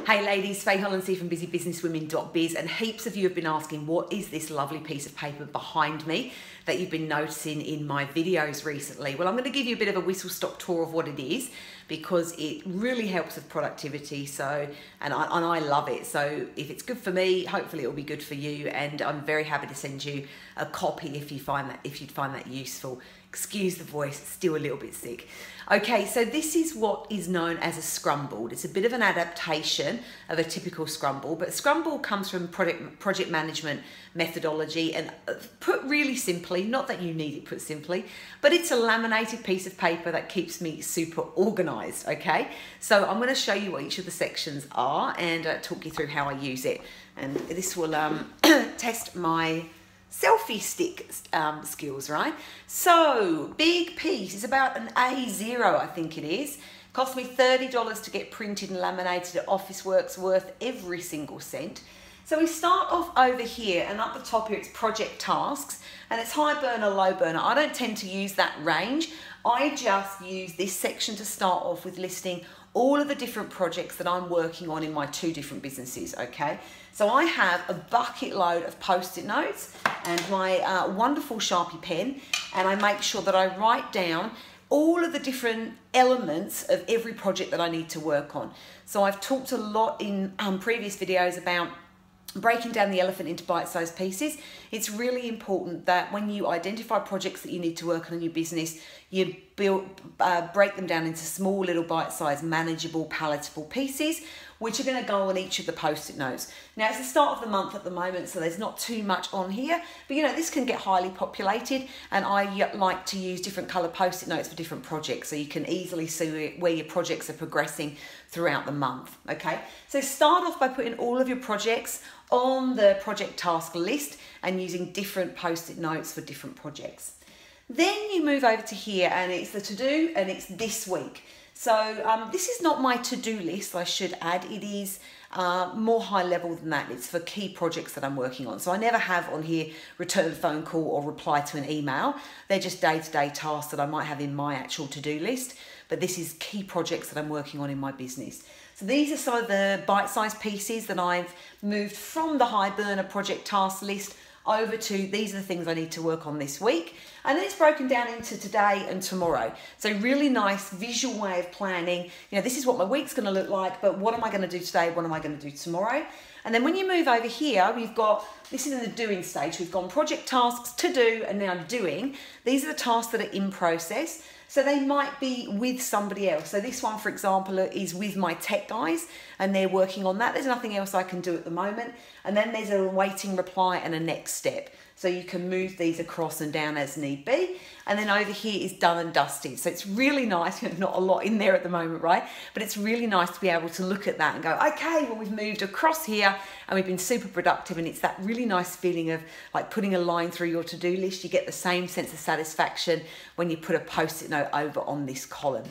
Hey ladies, Faye Hollandsey from busybusinesswomen.biz, and heaps of you have been asking what is this lovely piece of paper behind me that you've been noticing in my videos recently. Well, I'm going to give you a bit of a whistle-stop tour of what it is because it really helps with productivity. And I love it. So if it's good for me, hopefully it'll be good for you, and I'm very happy to send you a copy if you'd find that useful. Excuse the voice, it's still a little bit sick. Okay, so this is what is known as a scrum board. It's a bit of an adaptation of a typical scrum board, but a scrum board comes from project management methodology, and put really simply, not that you need it put simply, but it's a laminated piece of paper that keeps me super organized, okay? So I'm gonna show you what each of the sections are and talk you through how I use it. And this will test my selfie stick skills, right? So, big piece is about an A0, I think it is. Cost me $30 to get printed and laminated at Officeworks, worth every single cent. So we start off over here, and up the top here it's project tasks, and it's high burner, low burner. I don't tend to use that range. I just use this section to start off with listing all of the different projects that I'm working on in my two different businesses, okay? So I have a bucket load of Post-it notes and my wonderful Sharpie pen, and I make sure that I write down all of the different elements of every project that I need to work on. So I've talked a lot in previous videos about breaking down the elephant into bite-sized pieces. It's really important that when you identify projects that you need to work on in your business, you break them down into small little bite-sized, manageable, palatable pieces, which are going to go on each of the Post-it notes. Now, it's the start of the month at the moment, so there's not too much on here, but you know, this can get highly populated, and I like to use different color Post-it notes for different projects, so you can easily see where your projects are progressing throughout the month, okay? So start off by putting all of your projects on the project task list and using different Post-it notes for different projects. Then you move over to here, and it's the to-do, and it's this week. So this is not my to-do list, I should add. It is more high level than that. It's for key projects that I'm working on. So I never have on here return a phone call or reply to an email. They're just day-to-day tasks that I might have in my actual to-do list. But this is key projects that I'm working on in my business. So these are some of the bite-sized pieces that I've moved from the high burner project task list over to these are the things I need to work on this week. And then it's broken down into today and tomorrow. So really nice visual way of planning. You know, this is what my week's gonna look like, but what am I gonna do today? What am I gonna do tomorrow? And then when you move over here, we've got, this is in the doing stage. We've gone project tasks, to do, and now doing. These are the tasks that are in process. So they might be with somebody else. So this one, for example, is with my tech guys, and they're working on that. There's nothing else I can do at the moment. And then there's a waiting reply and a next step. So you can move these across and down as need be. And then over here is done and dusted. So it's really nice, not a lot in there at the moment, right? But it's really nice to be able to look at that and go, okay, well, we've moved across here and we've been super productive. And it's that really nice feeling of like putting a line through your to-do list. You get the same sense of satisfaction when you put a Post-it note over on this column.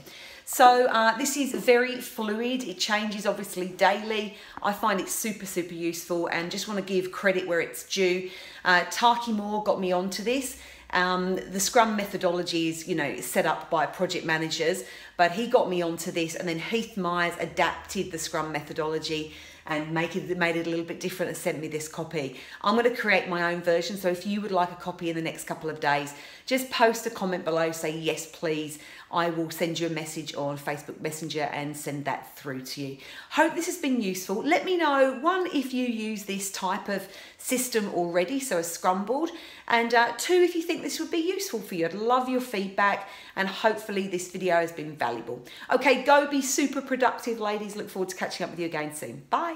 So this is very fluid. It changes obviously daily. I find it super, super useful, and just want to give credit where it's due. Taki Moore got me onto this. The Scrum methodology is, you know, set up by project managers, but he got me onto this, and then Heath Myers adapted the Scrum methodology and made it a little bit different and sent me this copy. I'm going to create my own version, so if you would like a copy in the next couple of days, just post a comment below, say yes please. I will send you a message on Facebook Messenger and send that through to you. Hope this has been useful. Let me know, one, if you use this type of system already, so a Scrum board, and two, if you think this would be useful for you. I'd love your feedback, and hopefully this video has been valuable. Okay, go be super productive, ladies. Look forward to catching up with you again soon. Bye.